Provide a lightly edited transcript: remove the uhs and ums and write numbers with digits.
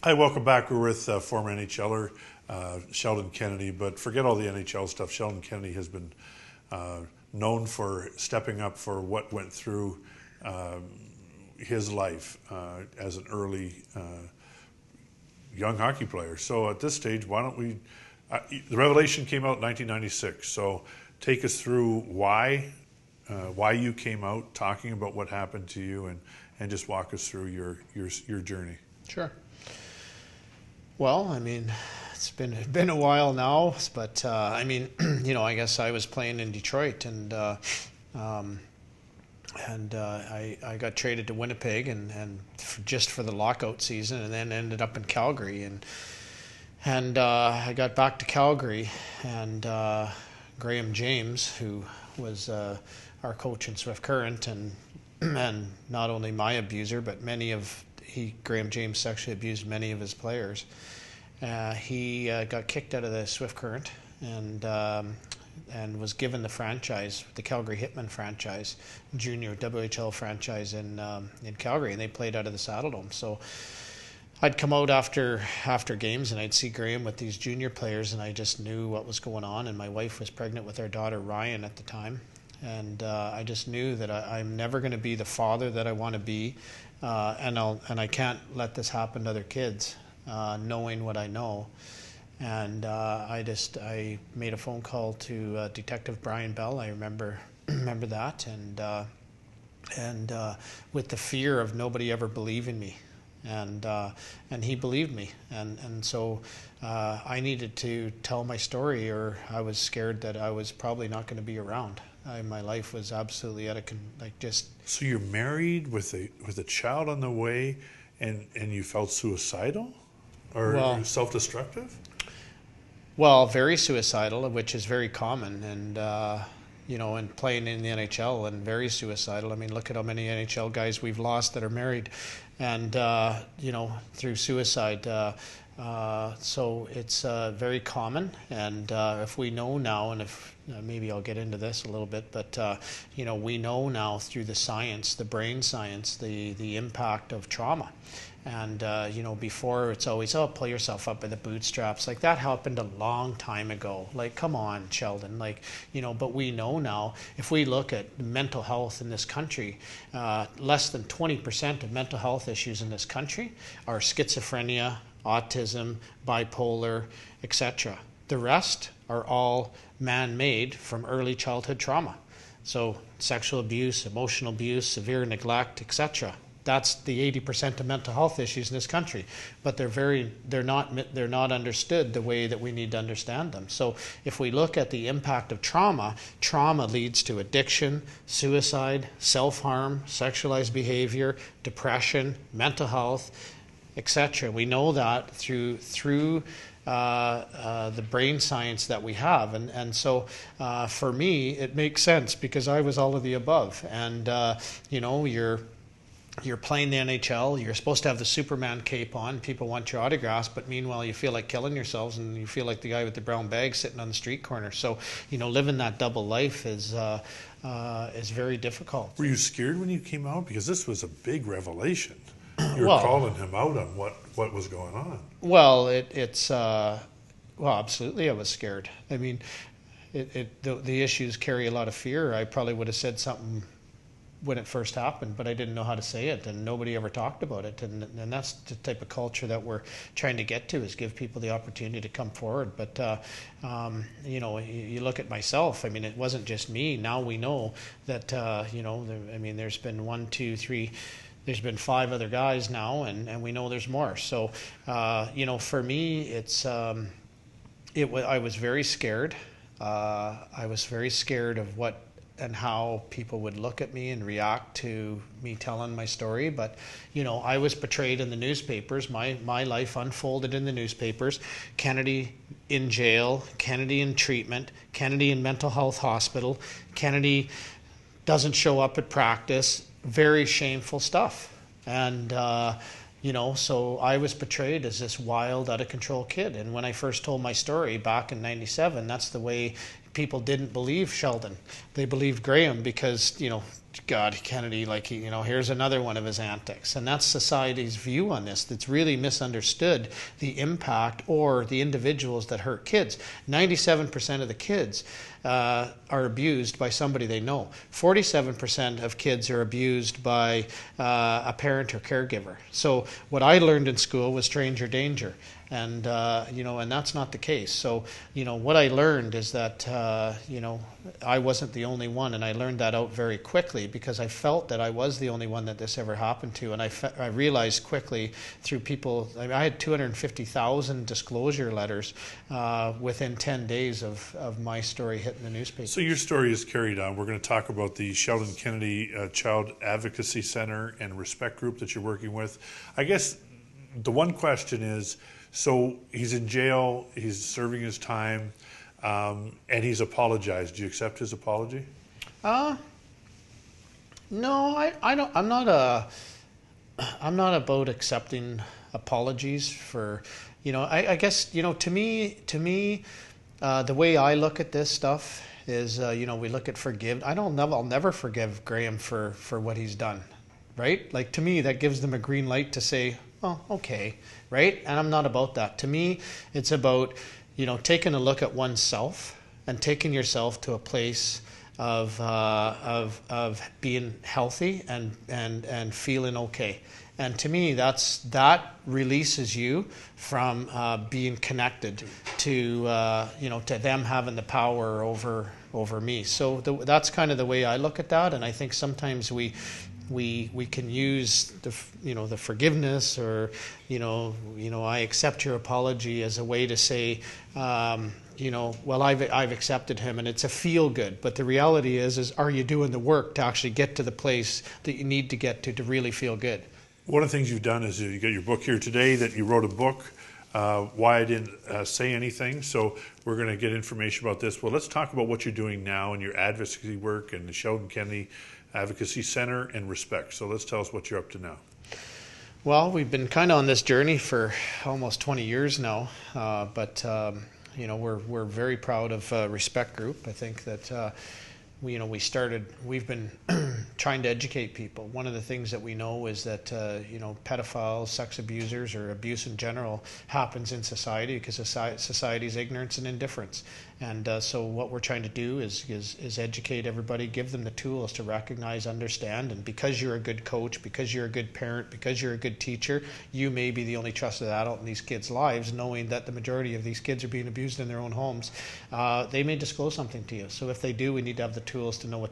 Hi, welcome back. We're with former NHLer Sheldon Kennedy, but forget all the NHL stuff. Sheldon Kennedy has been known for stepping up for what went through his life as an early young hockey player. So at this stage, why don't we, the revelation came out in 1996, so take us through why you came out, talking about what happened to you, and just walk us through your journey. Sure. Well, I mean, it's been a while now, but I mean, I guess I was playing in Detroit, and I got traded to Winnipeg, and just for the lockout season, and then ended up in Calgary, and I got back to Calgary, and Graham James, who was our coach in Swift Current, and not only my abuser, but Graham James sexually abused many of his players. He got kicked out of the Swift Current and was given the franchise, the Calgary Hitmen franchise, junior WHL franchise in Calgary, and they played out of the Saddledome. So I'd come out after games, and I'd see Graham with these junior players, and I just knew what was going on. And my wife was pregnant with our daughter Ryan at the time, and I just knew that I'm never going to be the father that I want to be. And I can't let this happen to other kids, knowing what I know. And I made a phone call to Detective Brian Bell. I remember that, and with the fear of nobody ever believing me, and he believed me, and so I needed to tell my story, or I was scared that I was probably not going to be around. My life was absolutely just. So you're married with a child on the way, and you felt suicidal, or self-destructive? Well, very suicidal, which is very common, and and playing in the NHL, and very suicidal. I mean, look at how many NHL guys we've lost that are married, and through suicide. So it's very common, and if we know now, and if maybe I'll get into this a little bit, but we know now through the science, the brain science, the impact of trauma. And before it's always, pull yourself up by the bootstraps. Like, that happened a long time ago. Like, come on, Sheldon. But we know now, if we look at mental health in this country, less than 20% of mental health issues in this country are schizophrenia, autism, bipolar, etc. The rest are all man-made from early childhood trauma. So sexual abuse, emotional abuse, severe neglect, etc. That's the 80% of mental health issues in this country, but they're not understood the way that we need to understand them. So if we look at the impact of trauma leads to addiction, suicide, self-harm, sexualized behavior, depression, mental health, etc. We know that through the brain science that we have, and so for me it makes sense, because I was all of the above, and you're playing the NHL, you're supposed to have the Superman cape on, people want your autographs, but meanwhile you feel like killing yourselves, and you feel like the guy with the brown bag sitting on the street corner. So living that double life is very difficult. Were you scared when you came out? Because this was a big revelation. You were calling him out on what was going on. Well, absolutely, I was scared. I mean, the issues carry a lot of fear. I probably would have said something when it first happened, but I didn't know how to say it, and nobody ever talked about it. And that's the type of culture that we're trying to get to, is give people the opportunity to come forward. But you look at myself. I mean, it wasn't just me. Now we know that there's been 1, 2, 3. There's been 5 other guys now, and we know there's more. So, for me, I was very scared. I was very scared of what and how people would look at me and react to me telling my story. But, I was portrayed in the newspapers. My life unfolded in the newspapers. Kennedy in jail, Kennedy in treatment, Kennedy in mental health hospital, Kennedy doesn't show up at practice. Very shameful stuff. And, so I was portrayed as this wild, out of control kid. And when I first told my story back in '97, that's the way people didn't believe Sheldon. They believed Graham because, God, Kennedy, like, here's another one of his antics. And that's society's view on this that's really misunderstood the impact or the individuals that hurt kids. 97% of the kids are abused by somebody they know. 47% of kids are abused by a parent or caregiver. So what I learned in school was stranger danger. And, and that's not the case. So, what I learned is that, I wasn't the only one, and I learned that out very quickly because I felt that I was the only one that this ever happened to. And I realized quickly through people, I had 250,000 disclosure letters within 10 days of my story hitting the newspaper. So your story is carried on. We're going to talk about the Sheldon Kennedy Child Advocacy Centre and Respect Group that you're working with. I guess the one question is, so he's in jail, he's serving his time, and he's apologized. Do you accept his apology? No, I don't. I'm not about accepting apologies for, I guess, to me, the way I look at this stuff is, we look at I'll never forgive Graham for what he's done, right? Like, to me, that gives them a green light to say, oh, okay, right? And I'm not about that. To me, it's about, taking a look at oneself and taking yourself to a place of being healthy and feeling okay. And to me, that releases you from being connected to to them having the power over me. So that's kind of the way I look at that. And I think sometimes we can use the forgiveness or I accept your apology as a way to say well, I've accepted him, and it's a feel good. But the reality is are you doing the work to actually get to the place that you need to get to really feel good? One of the things you've done is you got your book here today, that you wrote a book, Why I Didn't Say Anything. So we're going to get information about this. Well, let's talk about what you're doing now in your advocacy work and the Sheldon Kennedy Advocacy Centre and Respect. So let's tell us what you're up to now. Well, we've been kind of on this journey for almost 20 years now, but we're very proud of Respect Group. I think that we've been trying to educate people. One of the things that we know is that pedophiles, sex abusers, or abuse in general happens in society because of society's ignorance and indifference. And so what we're trying to do is educate everybody, give them the tools to recognize, understand, and because you're a good coach, because you're a good parent, because you're a good teacher, you may be the only trusted adult in these kids' lives, knowing that the majority of these kids are being abused in their own homes. They may disclose something to you. So if they do, we need to have the tools to know what to do.